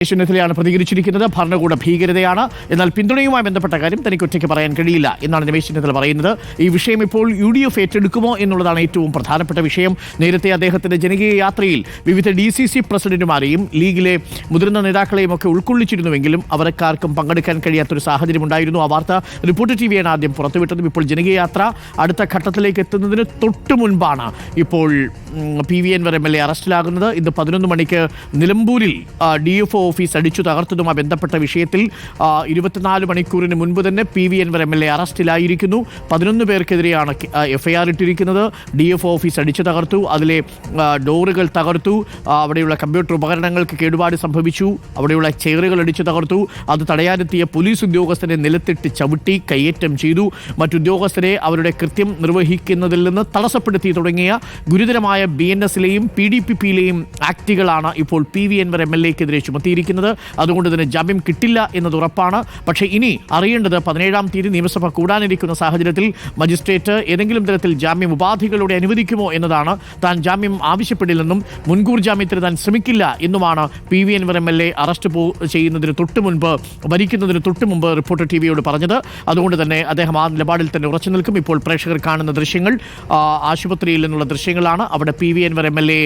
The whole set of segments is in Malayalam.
ചെന്നിത്തലയാണ് പ്രതികരിച്ചിരിക്കുന്നത്. ഭരണകൂട ഭീകരതയാണ്, എന്നാൽ പിന്തുണയുമായി ബന്ധപ്പെട്ട കാര്യം തനിക്ക് ഒറ്റയ്ക്ക് പറയാൻ കഴിയില്ല എന്നാണ് രമേശ് ചെന്നിത്തല പറയുന്നത്. ഈ വിഷയം ഇപ്പോൾ UDF ഏറ്റെടുക്കുമോ എന്നുള്ളതാണ് ഏറ്റവും പ്രധാനപ്പെട്ട വിഷയം. നേരത്തെ അദ്ദേഹത്തിന്റെ ജനകീയ യാത്രയിൽ വിവിധ DCC പ്രസിഡന്റുമാരെയും ലീഗിലെ മുതിർന്ന നേതാക്കളെയും ഒക്കെ ഉൾക്കൊള്ളിച്ചിരുന്നുവെങ്കിലും അവർക്കാർക്കും പങ്കെടുക്കാൻ കഴിയാത്തൊരു സാഹചര്യം ഉണ്ടായിരുന്നു. ആ വാർത്ത റിപ്പോർട്ടർ TVയാണ് ആദ്യം പുറത്തുവിട്ടത്. ഇപ്പോൾ ജനകീയ യാത്ര അടുത്ത ഘട്ടത്തിലേക്ക് എത്തുന്നതിന് തൊട്ടു മുൻപാണ് ഇപ്പോൾ PV അൻവർ MLA അറസ്റ്റിലാകുന്നത്. ഇന്ന് 11 മണിക്ക് നിലമ്പൂരിൽ DFO ഓഫീസ് അടിച്ചു തകർത്തതുമായി ബന്ധപ്പെട്ട വിഷയത്തിൽ 24 മണിക്കൂറിന് മുൻപ് തന്നെ PV അൻവർ MLA അറസ്റ്റിലായിരിക്കുന്നു. 11 പേർക്കെതിരെയാണ് FIR ഇട്ടിരിക്കുന്നത്. DFO ഓഫീസ് അടിച്ചു തകർത്തു, അതിലെ ഡോറുകൾ തകർത്തു, അവിടെയുള്ള കമ്പ്യൂട്ടർ ഉപകരണങ്ങൾക്ക് കേടുപാട് സംഭവിച്ചു, അവിടെയുള്ള ചെയറുകൾ അടിച്ചു തകർത്തു, അത് തടയാനെത്തിയ പോലീസ് ഉദ്യോഗസ്ഥരെ നിലത്തിട്ട് ചവിട്ടി കയ്യേറ്റം ചെയ്തു, മറ്റുദ്യോഗസ്ഥരെ അവരുടെ കൃത്യം നിർവഹിക്കുന്നതിൽ നിന്ന് തടസ്സപ്പെടുത്തി തുടങ്ങിയ ഗുരുതരമായ BNS-ലെയും PDPP-ലെയും ആക്ടുകളാണ് ഇപ്പോൾ PV അൻവർ MLA-ക്കെതിരെ ചുമത്തിയിരിക്കുന്നത്. അതുകൊണ്ട് തന്നെ ജാമ്യം കിട്ടില്ല എന്നത് ഉറപ്പാണ്. പക്ഷേ ഇനി അറിയേണ്ടത് 17-ാം തീയതി നിയമസഭ കൂടാനിരിക്കുന്ന സാഹചര്യത്തിൽ മജിസ്ട്രേറ്റ് ഏതെങ്കിലും തരത്തിൽ ജാമ്യം ഉപാധികളോടെ അനുവദിക്കുമോ എന്നതാണ്. താൻ ജാമ്യം ആവശ്യപ്പെടില്ലെന്നും മുൻകൂർ ജാമ്യത്തിന് താൻ ശ്രമിക്കില്ല എന്നുമാണ് PV അൻവർ MLA അറസ്റ്റ് ചെയ്യുന്നതിന് ഭരിക്കുന്നതിന് തൊട്ട് മുമ്പ് റിപ്പോർട്ടർ TVയോട് പറഞ്ഞത്. അതുകൊണ്ട് തന്നെ അദ്ദേഹം ആ നിലപാടിൽ തന്നെ ഉറച്ചു നിൽക്കും. ഇപ്പോൾ പ്രേക്ഷകർ കാണുന്ന ദൃശ്യങ്ങൾ ആശുപത്രിയിൽ നിന്നുള്ള ദൃശ്യങ്ങളാണ്. അവിടെ PV അൻവർ MLA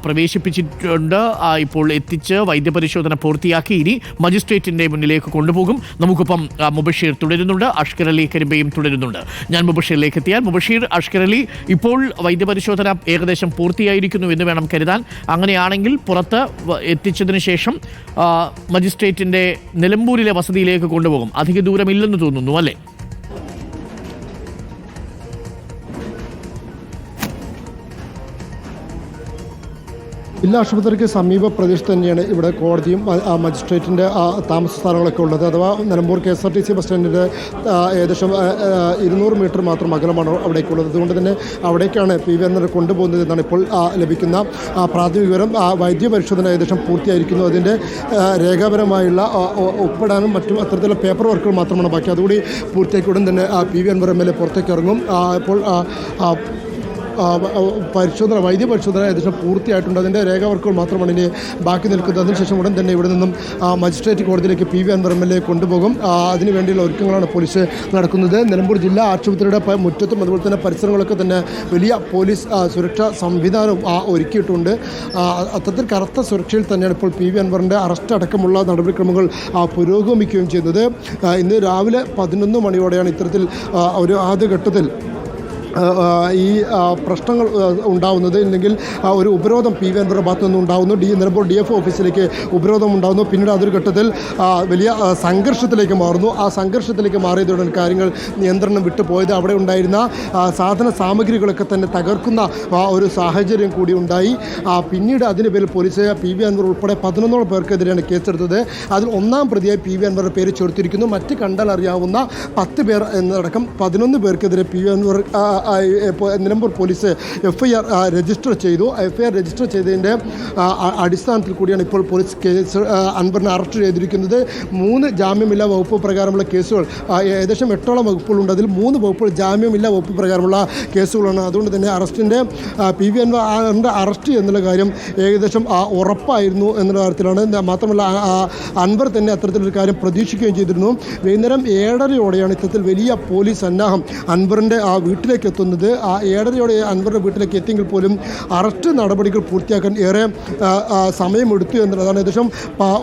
പ്രവേശിപ്പിച്ചിട്ടുണ്ട്. ഇപ്പോൾ എത്തിച്ച് വൈദ്യപരിശോധന പൂർത്തിയാക്കി ഇനി മജിസ്ട്രേറ്റിന്റെ മുന്നിലേക്ക് കൊണ്ടുപോകും. നമുക്കിപ്പം മുബഷീർ തുടരുന്നുണ്ട്, അഷ്കർ അലി കരിമ്പയും തുടരുന്നുണ്ട്. ഞാൻ മുബഷീറിലേക്ക് എത്തിയാൽ, മുബഷീർ, അഷ്കർ അലി, ഇപ്പോൾ വൈദ്യപരിശോധന ഏകദേശം പൂർത്തിയായിരിക്കുന്നു എന്ന് വേണം കരുതാൻ. അങ്ങനെയാണെങ്കിൽ പുറത്ത് എത്തിച്ചതിന് ശേഷം മജിസ്ട്രേറ്റിന്റെ നിലമ്പൂരിലെ വസതിയിലേക്ക് കൊണ്ടുപോകും. അധിക ദൂരമില്ലെന്ന് തോന്നുന്നു, അല്ലേ? ജില്ലാ ആശുപത്രിക്ക് സമീപ പ്രദേശത്ത് തന്നെയാണ് ഇവിടെ കോടതിയും മജിസ്ട്രേറ്റിൻ്റെ താമസ സ്ഥലങ്ങളൊക്കെ ഉള്ളത്. അഥവാ നിലമ്പൂർ KSRTC ബസ് സ്റ്റാൻഡിൻ്റെ ഏകദേശം 200 മീറ്റർ മാത്രം അകലമാണ് അവിടേക്കുള്ളത്. അതുകൊണ്ട് തന്നെ അവിടേക്കാണ് PV അൻവർ കൊണ്ടുപോകുന്നത് എന്നാണ് ഇപ്പോൾ ലഭിക്കുന്ന പ്രാഥമിക വിവരം. വൈദ്യപരിശോധന ഏകദേശം പൂർത്തിയായിരിക്കുന്നു. അതിൻ്റെ രേഖാപരമായുള്ള ഒപ്പിടാനും മറ്റും അത്തരത്തിലുള്ള പേപ്പർ വർക്കുകൾ മാത്രമാണ് ബാക്കി. അതുകൂടി പൂർത്തിയാക്കി ഉടൻ തന്നെ PV അൻവർ MLA പുറത്തേക്ക് ഇറങ്ങും. ഇപ്പോൾ വൈദ്യപരിശോധന ഏകദേശം പൂർത്തിയായിട്ടുണ്ട്. അതിൻ്റെ രേഖാവർക്കുകൾ മാത്രമാണ് ഇനി ബാക്കി നിൽക്കുന്നത്. അതിനുശേഷം ഉടൻ തന്നെ ഇവിടെ നിന്നും മജിസ്ട്രേറ്റ് കോടതിയിലേക്ക് PV അൻവർ MLA കൊണ്ടുപോകും. അതിനുവേണ്ടിയുള്ള ഒരുക്കങ്ങളാണ് പോലീസ് നടക്കുന്നത്. നിലമ്പൂർ ജില്ലാ ആശുപത്രിയുടെ മുറ്റത്തും അതുപോലെ തന്നെ പരിസരങ്ങളൊക്കെ തന്നെ വലിയ പോലീസ് സുരക്ഷാ സംവിധാനം ഒരുക്കിയിട്ടുണ്ട്. അത്തരത്തിൽ കറുത്ത സുരക്ഷയിൽ തന്നെയാണ് ഇപ്പോൾ PV അൻവറിൻ്റെ അറസ്റ്റ് അടക്കമുള്ള നടപടിക്രമങ്ങൾ പുരോഗമിക്കുകയും ചെയ്യുന്നത്. ഇന്ന് രാവിലെ 11 മണിയോടെയാണ് ഇത്തരത്തിൽ ഒരു ആദ്യഘട്ടത്തിൽ ഈ പ്രശ്നങ്ങൾ ഉണ്ടാവുന്നത്. ഇല്ലെങ്കിൽ ഒരു ഉപരോധം PV അൻവറുടെ ഭാഗത്തു നിന്ന് ഉണ്ടാകുന്നു. നിലമ്പൂർ DFO ഓഫീസിലേക്ക് ഉപരോധം ഉണ്ടാകുന്നു. പിന്നീട് അതൊരു ഘട്ടത്തിൽ വലിയ സംഘർഷത്തിലേക്ക് മാറുന്നു. ആ സംഘർഷത്തിലേക്ക് മാറിയതോടെ കാര്യങ്ങൾ നിയന്ത്രണം വിട്ടുപോയത്. അവിടെ ഉണ്ടായിരുന്ന സാധന സാമഗ്രികളൊക്കെ തന്നെ തകർക്കുന്ന ഒരു സാഹചര്യം കൂടി ഉണ്ടായി. പിന്നീട് അതിന് പേരിൽ പോലീസ് PV അൻവർ ഉൾപ്പെടെ 11 പേർക്കെതിരെയാണ് കേസെടുത്തത്. അതിൽ 1-ാം പ്രതിയായി PV അൻവറുടെ പേര് ചേർത്തിരിക്കുന്നു. മറ്റ് കണ്ടാൽ അറിയാവുന്ന 10 പേർ എന്നടക്കം 11 പേർക്കെതിരെ PV Anwar Nilambur police FIR register ചെയ്തു. FIR രജിസ്റ്റർ ചെയ്തതിൻ്റെ അടിസ്ഥാനത്തിൽ കൂടിയാണ് ഇപ്പോൾ പോലീസ് കേസ് അൻവറിനെ അറസ്റ്റ് ചെയ്തിരിക്കുന്നത്. 3 ജാമ്യമില്ലാ വകുപ്പ് പ്രകാരമുള്ള കേസുകൾ, ഏകദേശം 8ഓളം വകുപ്പുകളുണ്ട്. അതിൽ 3 വകുപ്പുകൾ ജാമ്യമില്ലാ വകുപ്പ് പ്രകാരമുള്ള കേസുകളാണ്. അതുകൊണ്ട് തന്നെ PV അൻവറിൻ്റെ അറസ്റ്റ് എന്നുള്ള കാര്യം ഏകദേശം ഉറപ്പായിരുന്നു എന്നുള്ള കാര്യത്തിലാണ്. മാത്രമല്ല അൻവർ തന്നെ അത്തരത്തിലൊരു കാര്യം പ്രതീക്ഷിക്കുകയും ചെയ്തിരുന്നു. വൈകുന്നേരം 7:30യോടെയാണ് ഇത്തരത്തിൽ വലിയ പോലീസ് സന്നാഹം അൻവറിൻ്റെ വീട്ടിലേക്ക് എത്തുന്നത്. 7:30യോടെ അൻവറിൻ്റെ വീട്ടിലേക്ക് എത്തിയെങ്കിൽ പോലും അറസ്റ്റ് നടപടികൾ പൂർത്തിയാക്കാൻ ഏറെ സമയമെടുത്തു എന്നുള്ളതാണ്. ഏകദേശം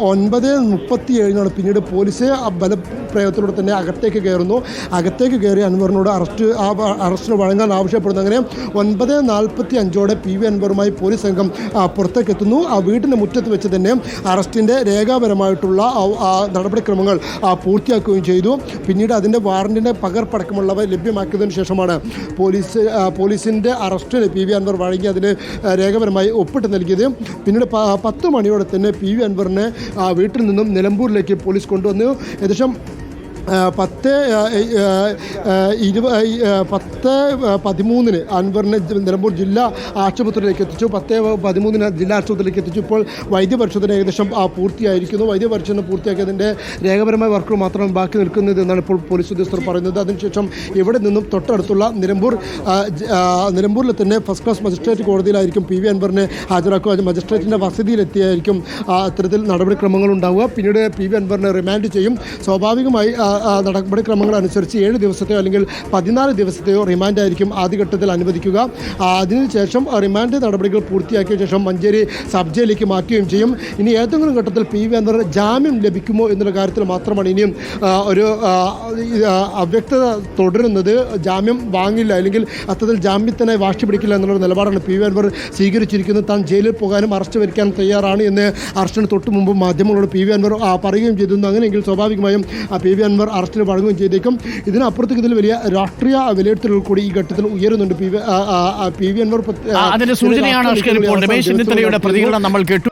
9:37 പിന്നീട് പോലീസ് ബലപ്രയോഗത്തിലൂടെ തന്നെ അകത്തേക്ക് കയറുന്നു. അകത്തേക്ക് കയറി അൻവറിനോട് അറസ്റ്റിന് വഴങ്ങാൻ ആവശ്യപ്പെടുന്നു. അങ്ങനെ 9:45 PV അൻവറുമായി പോലീസ് സംഘം പുറത്തേക്ക് എത്തുന്നു. ആ വീടിൻ്റെ മുറ്റത്ത് വെച്ച് തന്നെ അറസ്റ്റിൻ്റെ രേഖാപരമായിട്ടുള്ള നടപടിക്രമങ്ങൾ പൂർത്തിയാക്കുകയും ചെയ്തു. പിന്നീട് അതിൻ്റെ വാറണ്ടിൻ്റെ പകർപ്പടക്കമുള്ളവ ലഭ്യമാക്കിയതിനു ശേഷമാണ് പോലീസിൻ്റെ അറസ്റ്റിന് PV അൻവർ വഴങ്ങി അതിന് രേഖപരമായി ഒപ്പിട്ട് നൽകിയത്. പിന്നീട് 10 മണിയോടെ തന്നെ PV അൻവറിനെ വീട്ടിൽ നിന്നും നിലമ്പൂരിലേക്ക് പോലീസ് കൊണ്ടുവന്നു. ഏകദേശം 10:13 അൻവറിനെ നിലമ്പൂർ ജില്ലാ ആശുപത്രിയിലേക്ക് എത്തിച്ചു. 10:13 ജില്ലാ ആശുപത്രിയിലേക്ക് എത്തിച്ചു. ഇപ്പോൾ വൈദ്യപരിശോധന ഏകദേശം പൂർത്തിയായിരിക്കുന്നു. വൈദ്യപരിശോധന പൂർത്തിയാക്കിയതിൻ്റെ രേഖപരമായ വർക്കുകൾ മാത്രമാണ് ബാക്കി നിൽക്കുന്നത് എന്നാണ് ഇപ്പോൾ പോലീസ് ഉദ്യോഗസ്ഥർ പറയുന്നത്. അതിനുശേഷം ഇവിടെ നിന്നും തൊട്ടടുത്തുള്ള നിലമ്പൂരിൽ തന്നെ ഫസ്റ്റ് ക്ലാസ് മജിസ്ട്രേറ്റ് കോടതിയിലായിരിക്കും PV അൻവറിനെ ഹാജരാക്കുക. മജിസ്ട്രേറ്റിൻ്റെ വസതിയിലെത്തിയായിരിക്കും അത്തരത്തിൽ നടപടിക്രമങ്ങൾ ഉണ്ടാവുക. പിന്നീട് PV അൻവറിനെ റിമാൻഡ് ചെയ്യും. സ്വാഭാവികമായി നടപടിക്രമങ്ങൾ അനുസരിച്ച് 7 ദിവസത്തെയോ അല്ലെങ്കിൽ 14 ദിവസത്തെയോ റിമാൻഡായിരിക്കും ആദ്യഘട്ടത്തിൽ അനുവദിക്കുക. അതിനുശേഷം റിമാൻഡ് നടപടികൾ പൂർത്തിയാക്കിയ ശേഷം മഞ്ചേരി സബ് ജയിലിലേക്ക് മാറ്റുകയും ചെയ്യും. ഇനി ഏതെങ്കിലും ഘട്ടത്തിൽ PV അൻവറിന് ജാമ്യം ലഭിക്കുമോ എന്നുള്ള കാര്യത്തിൽ മാത്രമാണ് ഇനിയും ഒരു അവ്യക്തത തുടരുന്നത്. ജാമ്യം വാങ്ങില്ല അല്ലെങ്കിൽ അത്തരത്തിൽ ജാമ്യത്തിനായി വാശി പിടിക്കില്ല എന്നുള്ള നിലപാടാണ് PV അൻവർ സ്വീകരിച്ചിരിക്കുന്നത്. താൻ ജയിലിൽ പോകാനും അറസ്റ്റ് വരിക്കാനും തയ്യാറാണ് എന്ന് അറസ്റ്റിന് തൊട്ട് മുമ്പ് മാധ്യമങ്ങളോട് PV അൻവർ പറയുകയും ചെയ്തിരുന്നു. അങ്ങനെയെങ്കിൽ സ്വാഭാവികമായും PV അൻവർ അറസ്റ്റിന് വഴങ്ങുകയും ചെയ്തേക്കും. ഇതിനപ്പുറത്തേക്ക് ഇതിൽ വലിയ രാഷ്ട്രീയ വിലയിരുത്തലുകൾ കൂടി ഈ ഘട്ടത്തിൽ ഉയരുന്നുണ്ട്. PV അൻവർ അതിന്റെ സൂചനയാണ് രമേശ് ചെന്നിത്തലയുടെ പ്രതികരണം നമ്മൾ കേട്ടു.